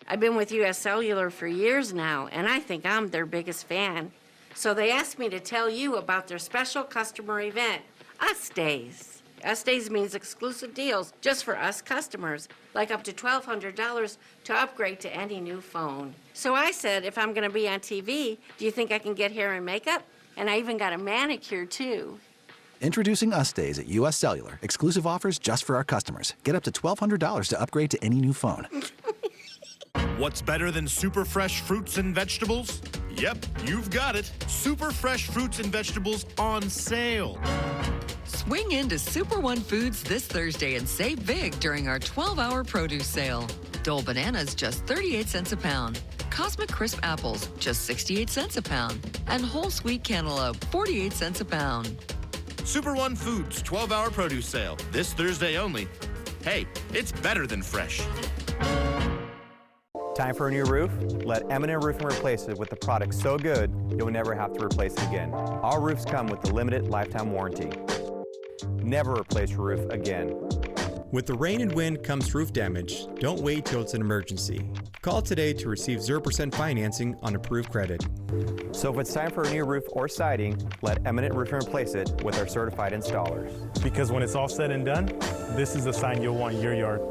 I've been with US Cellular for years now, and I think I'm their biggest fan. So they asked me to tell you about their special customer event, Us Days. Us Days means exclusive deals just for us customers, like up to $1,200 to upgrade to any new phone. So I said, if I'm going to be on TV, do you think I can get hair and makeup? And I even got a manicure, too. Introducing Us Days at U.S. Cellular. Exclusive offers just for our customers. Get up to $1,200 to upgrade to any new phone. What's better than super fresh fruits and vegetables? Yep, you've got it. Super fresh fruits and vegetables on sale. Swing into Super One Foods this Thursday and save big during our 12-hour produce sale. Dole bananas just 38 cents a pound. Cosmic Crisp apples just 68 cents a pound. And whole sweet cantaloupe 48 cents a pound. Super One Foods 12-hour produce sale this Thursday only. Hey, it's better than fresh. Time for a new roof? Let Eminent Roofing replace it with a product so good you'll never have to replace it again. Our roofs come with the limited lifetime warranty. Never replace your roof again. With the rain and wind comes roof damage. Don't wait till it's an emergency. Call today to receive 0% financing on approved credit. So if it's time for a new roof or siding, let Eminent Roofing replace it with our certified installers. Because when it's all said and done, this is a sign you'll want in your yard.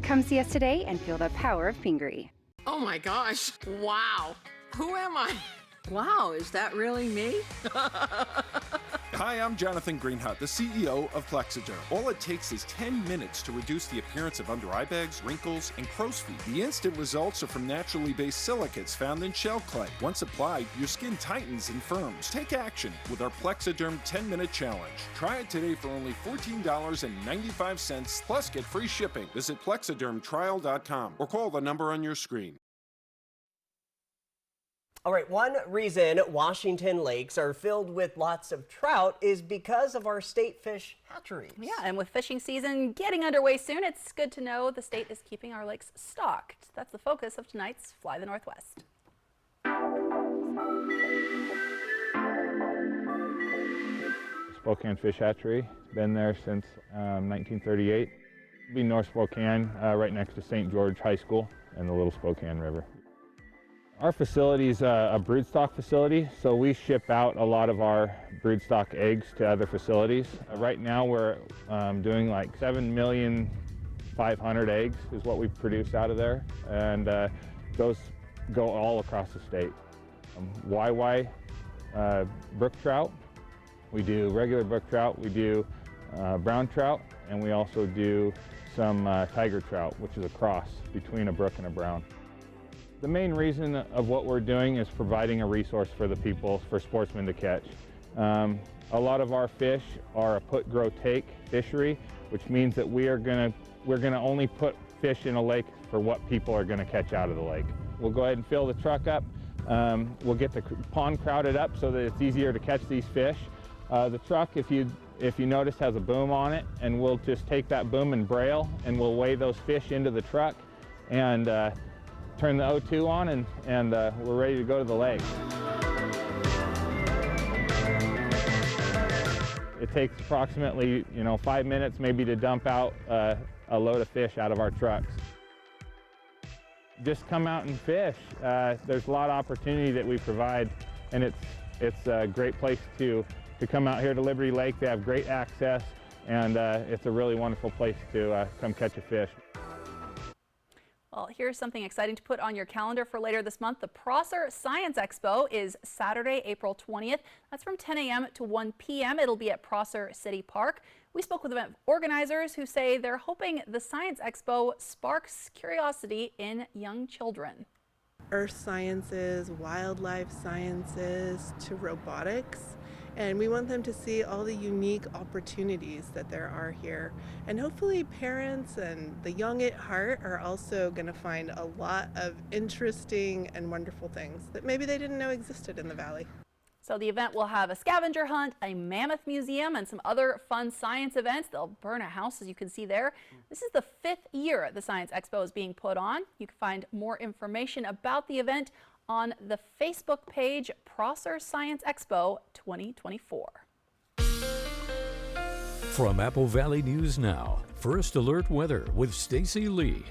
Come see us today and feel the power of Pingree. Oh my gosh, wow. Who am I? Wow, is that really me? Hi, I'm Jonathan Greenhut, the CEO of Plexiderm. All it takes is 10 minutes to reduce the appearance of under eye bags, wrinkles, and crow's feet. The instant results are from naturally based silicates found in shell clay. Once applied, your skin tightens and firms. Take action with our Plexiderm 10-minute challenge. Try it today for only $14.95, plus get free shipping. Visit plexidermtrial.com or call the number on your screen. All right, one reason Washington lakes are filled with lots of trout is because of our state fish hatcheries. Yeah, and with fishing season getting underway soon, it's good to know the state is keeping our lakes stocked. That's the focus of tonight's Fly the Northwest. Spokane Fish Hatchery, been there since 1938. Be North Spokane, right next to St. George High School and the Little Spokane River. Our facility is a broodstock facility, so we ship out a lot of our broodstock eggs to other facilities. Right now we're doing like 7,500,000 eggs is what we produce out of there, and those go all across the state. YY brook trout, we do regular brook trout, we do brown trout, and we also do some tiger trout, which is a cross between a brook and a brown. The main reason of what we're doing is providing a resource for the people, for sportsmen to catch. A lot of our fish are a put, grow, take fishery, which means that we're gonna only put fish in a lake for what people are gonna catch out of the lake. We'll go ahead and fill the truck up. We'll get the pond crowded up so that it's easier to catch these fish. The truck, if you notice, has a boom on it, and we'll just take that boom and braille, and we'll weigh those fish into the truck, and turn the O2 on, and we're ready to go to the lake. It takes approximately 5 minutes maybe to dump out a load of fish out of our trucks. Just come out and fish. There's a lot of opportunity that we provide, and it's a great place to come out here to Liberty Lake. They have great access, and it's a really wonderful place to come catch a fish. Well, here's something exciting to put on your calendar for later this month. The Prosser Science Expo is Saturday, April 20th. That's from 10 a.m. to 1 p.m. It'll be at Prosser City Park. We spoke with event organizers who say they're hoping the Science Expo sparks curiosity in young children. Earth sciences, wildlife sciences, to robotics. And we want them to see all the unique opportunities that there are here. And hopefully parents and the young at heart are also going to find a lot of interesting and wonderful things that maybe they didn't know existed in the Valley. So the event will have a scavenger hunt, a mammoth museum, and some other fun science events. They'll burn a house, as you can see there. This is the 5th year the Science Expo is being put on. You can find more information about the event on the Facebook page Prosser Science Expo 2024. From Apple Valley News Now, First Alert Weather with Stacy Lee.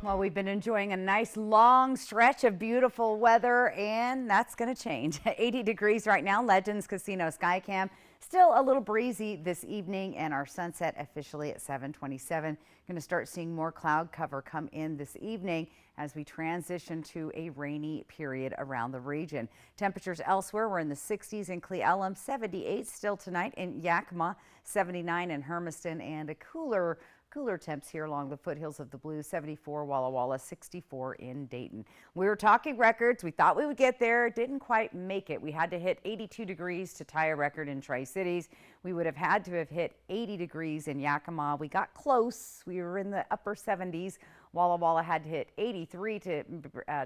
Well, we've been enjoying a nice long stretch of beautiful weather, and that's going to change. 80 degrees right now, Legends Casino Skycam. Still a little breezy this evening, and our sunset officially at 7:27. Going to start seeing more cloud cover come in this evening as we transition to a rainy period around the region. Temperatures elsewhere were in the 60s in Cle Elum, 78 still tonight in Yakima, 79 in Hermiston, and a cooler temps here along the foothills of the Blues, 74 Walla Walla, 64 in Dayton. We were talking records. We thought we would get there. Didn't quite make it. We had to hit 82 degrees to tie a record in Tri-Cities. We would have had to have hit 80 degrees in Yakima. We got close. We were in the upper 70s. Walla Walla had to hit 83 to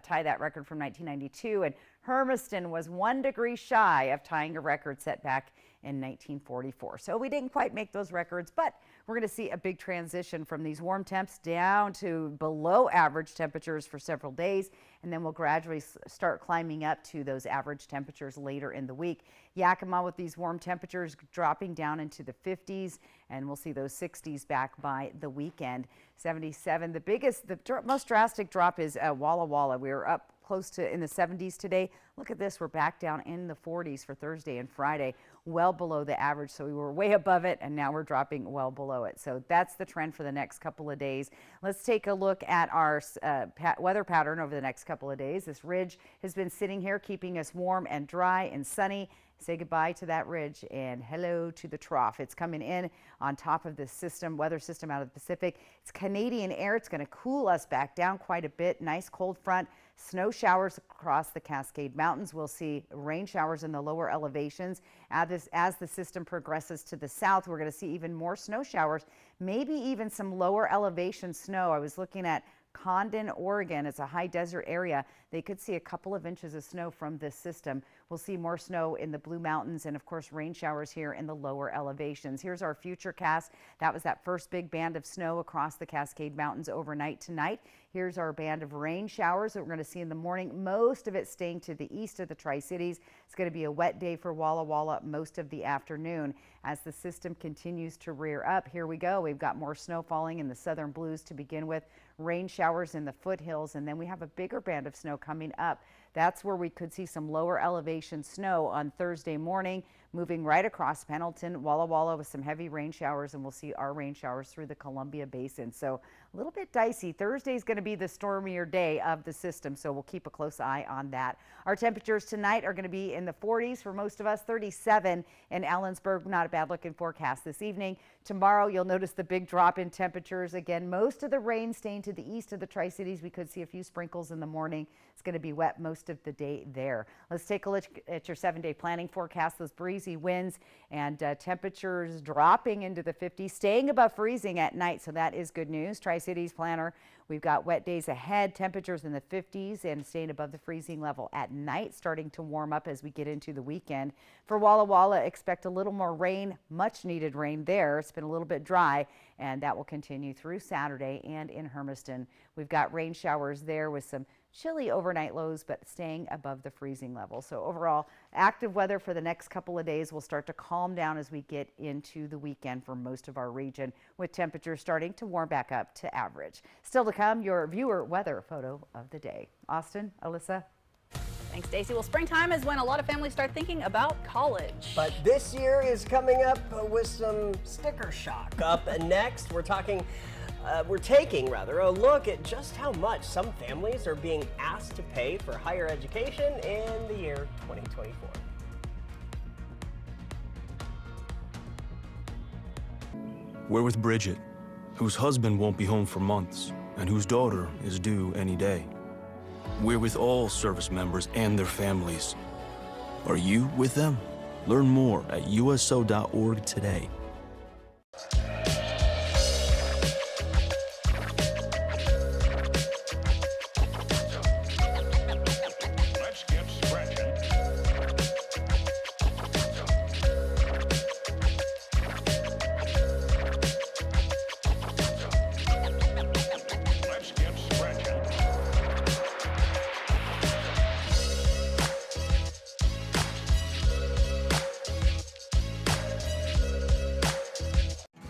tie that record from 1992. And Hermiston was 1 degree shy of tying a record set back in 1944. So we didn't quite make those records, but we're going to see a big transition from these warm temps down to below average temperatures for several days, and then we'll gradually start climbing up to those average temperatures later in the week. Yakima with these warm temperatures dropping down into the 50s, and we'll see those 60s back by the weekend. 77, the most drastic drop is Walla Walla. We were up close to in the 70s today. Look at this, we're back down in the 40s for Thursday and Friday, well below the average. So we were way above it, and now we're dropping well below it. So that's the trend for the next couple of days. Let's take a look at our weather pattern over the next couple of days. This ridge has been sitting here keeping us warm and dry and sunny. Say goodbye to that ridge and hello to the trough. It's coming in on top of this system, weather system out of the Pacific. It's Canadian air. It's going to cool us back down quite a bit. Nice cold front. Snow showers across the Cascade Mountains. We'll see rain showers in the lower elevations. As the system progresses to the south, we're going to see even more snow showers, maybe even some lower elevation snow. I was looking at Condon, Oregon. It's a high desert area. They could see a couple of inches of snow from this system. We'll see more snow in the Blue Mountains and, of course, rain showers here in the lower elevations. Here's our future cast. That was that first big band of snow across the Cascade Mountains overnight tonight. Here's our band of rain showers that we're going to see in the morning. Most of it staying to the east of the Tri-Cities. It's going to be a wet day for Walla Walla most of the afternoon. As the system continues to rear up, here we go. We've got more snow falling in the southern Blues to begin with. Rain showers in the foothills, and then we have a bigger band of snow coming up. That's where we could see some lower elevation snow on Thursday morning, moving right across Pendleton, Walla Walla with some heavy rain showers, and we'll see our rain showers through the Columbia Basin. So a little bit dicey. Thursday is going to be the stormier day of the system, so we'll keep a close eye on that. Our temperatures tonight are going to be in the 40s for most of us, 37 in Ellensburg. Not a bad looking forecast this evening. Tomorrow, you'll notice the big drop in temperatures. Again, most of the rain staying to the east of the Tri-Cities. We could see a few sprinkles in the morning. It's going to be wet most of the day there. Let's take a look at your 7-day planning forecast. Those breezy winds and temperatures dropping into the 50s, staying above freezing at night. So that is good news. Tri-Cities planner, we've got wet days ahead, temperatures in the 50s and staying above the freezing level at night, starting to warm up as we get into the weekend. For Walla Walla, expect a little more rain, much needed rain there. It's been a little bit dry, and that will continue through Saturday. And in Hermiston, we've got rain showers there with some chilly overnight lows, but staying above the freezing level. So overall, active weather for the next couple of days will start to calm down as we get into the weekend for most of our region, with temperatures starting to warm back up to average. Still to come, your viewer weather photo of the day. Austin, Alyssa. Thanks, Stacey. Well, springtime is when a lot of families start thinking about college. But this year is coming up with some sticker shock. Up next, we're taking a look at just how much some families are being asked to pay for higher education in the year 2024. We're with Bridget, whose husband won't be home for months and whose daughter is due any day. We're with all service members and their families. Are you with them? Learn more at uso.org today.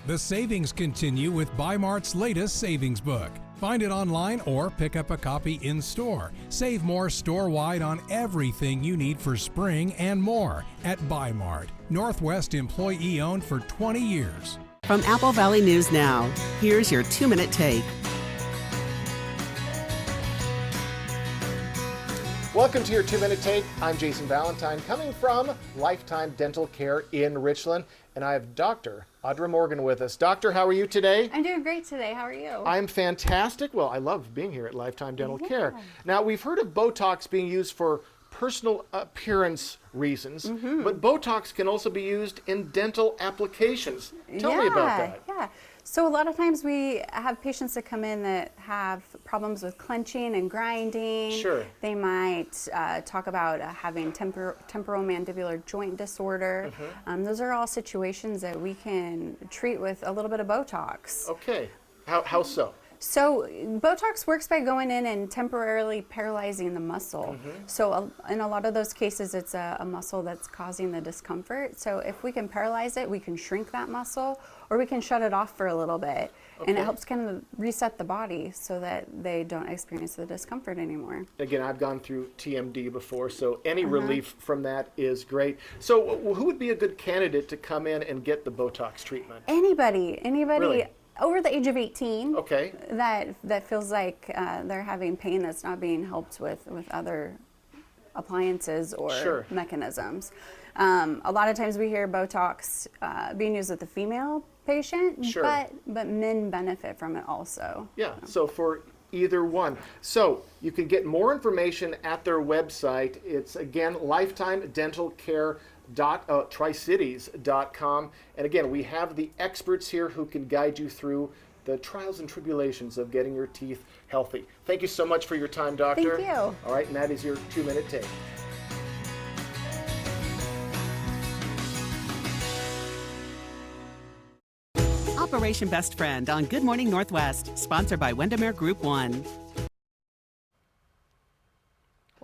The savings continue with Bi-Mart's latest savings book. Find it online or pick up a copy in store. Save more store-wide on everything you need for spring and more at Bi-Mart. Northwest employee-owned for 20 years. From Apple Valley News Now, here's your 2-minute take. Welcome to your 2-minute take. I'm Jason Valentine, coming from Lifetime Dental Care in Richland, and I have Dr. Audra Morgan with us. Doctor, how are you today? I'm doing great today. How are you? I'm fantastic. Well, I love being here at Lifetime Dental Care. Now, we've heard of Botox being used for personal appearance reasons, but Botox can also be used in dental applications. Tell me about that. Yeah. So a lot of times we have patients that come in that have problems with clenching and grinding. Sure. They might talk about having temporomandibular joint disorder. Those are all situations that we can treat with a little bit of Botox. Okay. How so? So Botox works by going in and temporarily paralyzing the muscle. So in a lot of those cases, it's a muscle that's causing the discomfort. So if we can paralyze it, we can shrink that muscle, or we can shut it off for a little bit. And it helps kind of reset the body so that they don't experience the discomfort anymore. Again, I've gone through TMD before, so any relief from that is great. So who would be a good candidate to come in and get the Botox treatment? Anybody. Really? Over the age of 18, okay, that feels like they're having pain that's not being helped with other appliances or mechanisms. A lot of times we hear Botox being used with the female patient, but men benefit from it also. Yeah, so for either one. So you can get more information at their website. It's again Lifetime Dental Care tricities.com, and again we have the experts here who can guide you through the trials and tribulations of getting your teeth healthy. Thank you so much for your time, Doctor. Thank you. All right, and that is your 2-minute take. Operation Best Friend on Good Morning Northwest, sponsored by Windermere Group 1.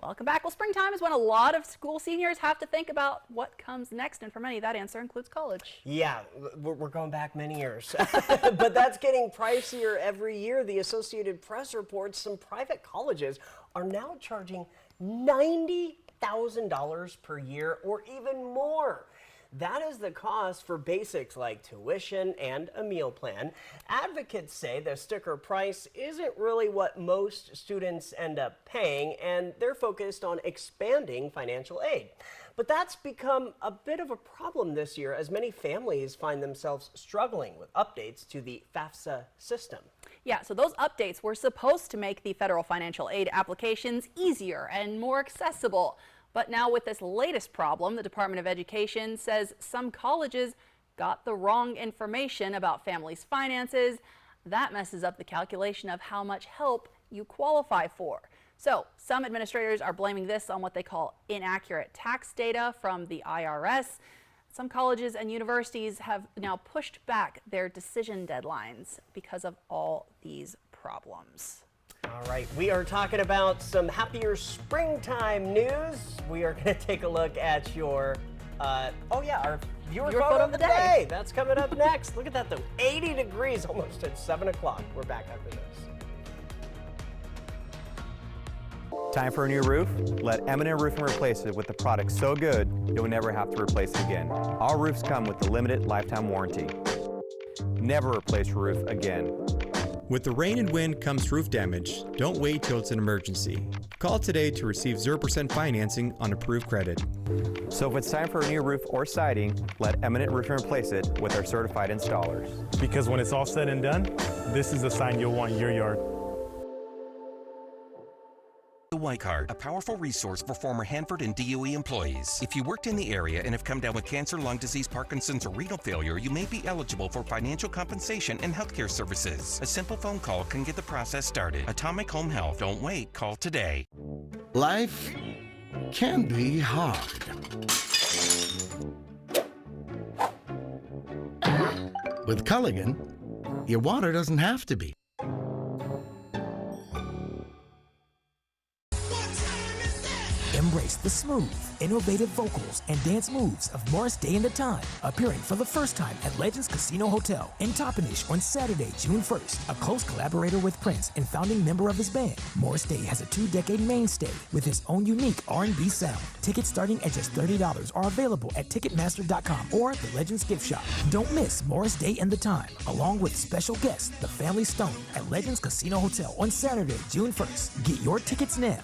Welcome back. Well, springtime is when a lot of school seniors have to think about what comes next, and for many, that answer includes college. Yeah, we're going back many years, but that's getting pricier every year. The Associated Press reports some private colleges are now charging $90,000 per year or even more. That is the cost for basics like tuition and a meal plan. Advocates say the sticker price isn't really what most students end up paying, and they're focused on expanding financial aid. But that's become a bit of a problem this year as many families find themselves struggling with updates to the FAFSA system. Yeah, so those updates were supposed to make the federal financial aid applications easier and more accessible. But now with this latest problem, the Department of Education says some colleges got the wrong information about families' finances. That messes up the calculation of how much help you qualify for. So some administrators are blaming this on what they call inaccurate tax data from the IRS. Some colleges and universities have now pushed back their decision deadlines because of all these problems. All right, we are talking about some happier springtime news. We are going to take a look at your, our viewer photo of the day. That's coming up next. Look at that though, 80 degrees almost at 7 o'clock. We're back after this. Time for a new roof? Let M&M Roofing replace it with the product so good you'll never have to replace it again. Our roofs come with the limited lifetime warranty. Never replace your roof again. With the rain and wind comes roof damage. Don't wait till it's an emergency. Call today to receive 0% financing on approved credit. So if it's time for a new roof or siding, let M&M Roofing replace it with our certified installers. Because when it's all said and done, this is the sign you'll want in your yard. The White Card, a powerful resource for former Hanford and DOE employees. If you worked in the area and have come down with cancer, lung disease, Parkinson's, or renal failure, you may be eligible for financial compensation and healthcare services. A simple phone call can get the process started. Atomic Home Health. Don't wait. Call today. Life can be hard. With Culligan, your water doesn't have to be. Embrace the smooth, innovative vocals and dance moves of Morris Day and the Time, appearing for the first time at Legends Casino Hotel in Toppenish on Saturday, June 1st. A close collaborator with Prince and founding member of his band, Morris Day has a 2-decade mainstay with his own unique R&B sound. Tickets starting at just $30 are available at Ticketmaster.com or the Legends Gift Shop. Don't miss Morris Day and the Time, along with special guest, the Family Stone, at Legends Casino Hotel on Saturday, June 1st. Get your tickets now.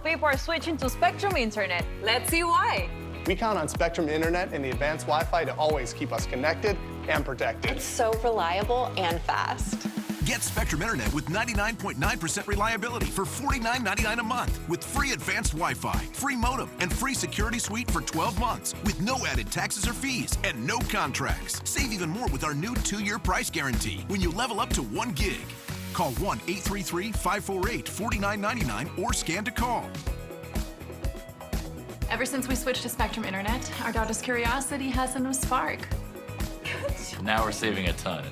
People are switching to Spectrum Internet. Let's see why. We count on Spectrum Internet and the advanced Wi-Fi to always keep us connected and protected. It's so reliable and fast. Get Spectrum Internet with 99.9% reliability for $49.99 a month with free advanced Wi-Fi, free modem, and free security suite for 12 months with no added taxes or fees and no contracts. Save even more with our new 2-year price guarantee when you level up to 1 gig. Call 1-833-548-4999 or scan to call. Ever since we switched to Spectrum Internet, our daughter's curiosity has a new spark. Now we're saving a ton.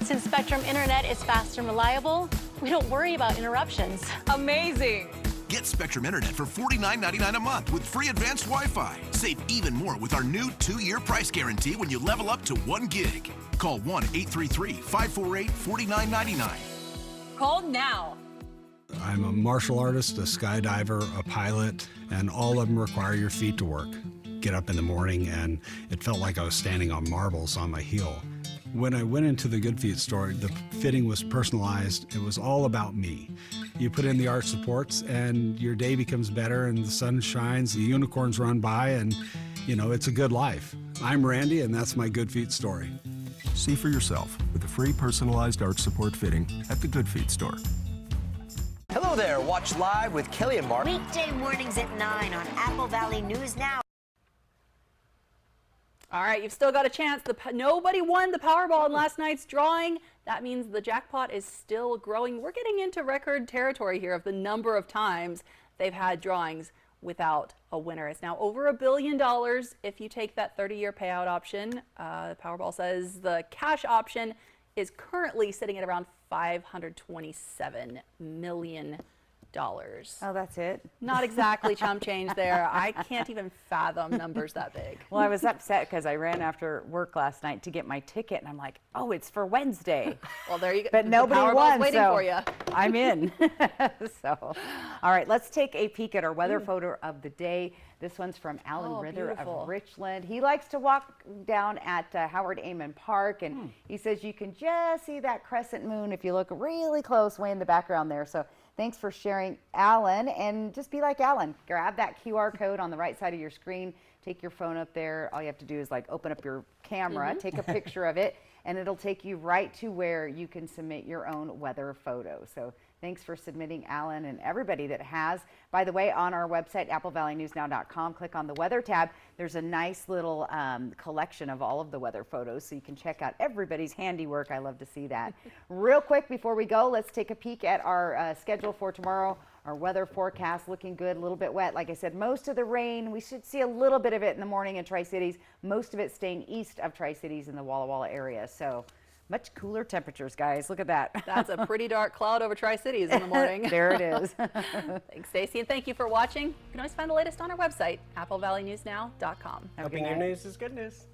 Since Spectrum Internet is fast and reliable, we don't worry about interruptions. Amazing! Get Spectrum Internet for $49.99 a month with free advanced Wi-Fi. Save even more with our new 2-year price guarantee when you level up to 1 gig. Call 1-833-548-4999. Call now. I'm a martial artist, a skydiver, a pilot, and all of them require your feet to work. Get up in the morning and it felt like I was standing on marbles on my heel. When I went into the Good Feet store, the fitting was personalized. It was all about me. You put in the arch supports and your day becomes better and the sun shines, the unicorns run by, and it's a good life. I'm Randy and that's my Good Feet story. See for yourself with a free personalized arch support fitting at the Good Feet store. Hello there. Watch live with Kelly and Mark. Weekday mornings at 9 on Apple Valley News Now. All right, you've still got a chance. Nobody won the Powerball in last night's drawing. That means the jackpot is still growing. We're getting into record territory here of the number of times they've had drawings without a winner. It's now over $1 billion if you take that 30-year payout option. Powerball says the cash option is currently sitting at around $527 million. Oh, that's it? Not exactly chump change there. I can't even fathom numbers that big. Well, I was upset because I ran after work last night to get my ticket, and I'm like, oh, it's for Wednesday. Well, there you go. But nobody won, waiting so for you. I'm in. All right, let's take a peek at our weather photo of the day. This one's from Alan Rither of Richland. He likes to walk down at Howard Amon Park, and he says you can just see that crescent moon if you look really close way in the background there. So thanks for sharing, Alan, and just be like Alan. Grab that QR code on the right side of your screen, take your phone up there. All you have to do is open up your camera, take a picture of it, and it'll take you right to where you can submit your own weather photo. So thanks for submitting, Alan, and everybody that has. By the way, on our website, applevalleyNewsNow.com, click on the weather tab. There's a nice little collection of all of the weather photos, so you can check out everybody's handiwork. I love to see that. Real quick before we go, let's take a peek at our schedule for tomorrow. Our weather forecast looking good, a little bit wet. Like I said, most of the rain, we should see a little bit of it in the morning in Tri-Cities. Most of it staying east of Tri-Cities in the Walla Walla area. So much cooler temperatures, guys. Look at that. That's a pretty dark cloud over Tri-Cities in the morning. There it is. Thanks, Stacey, and thank you for watching. You can always find the latest on our website, applevalleyNewsNow.com. Hoping your news is good news.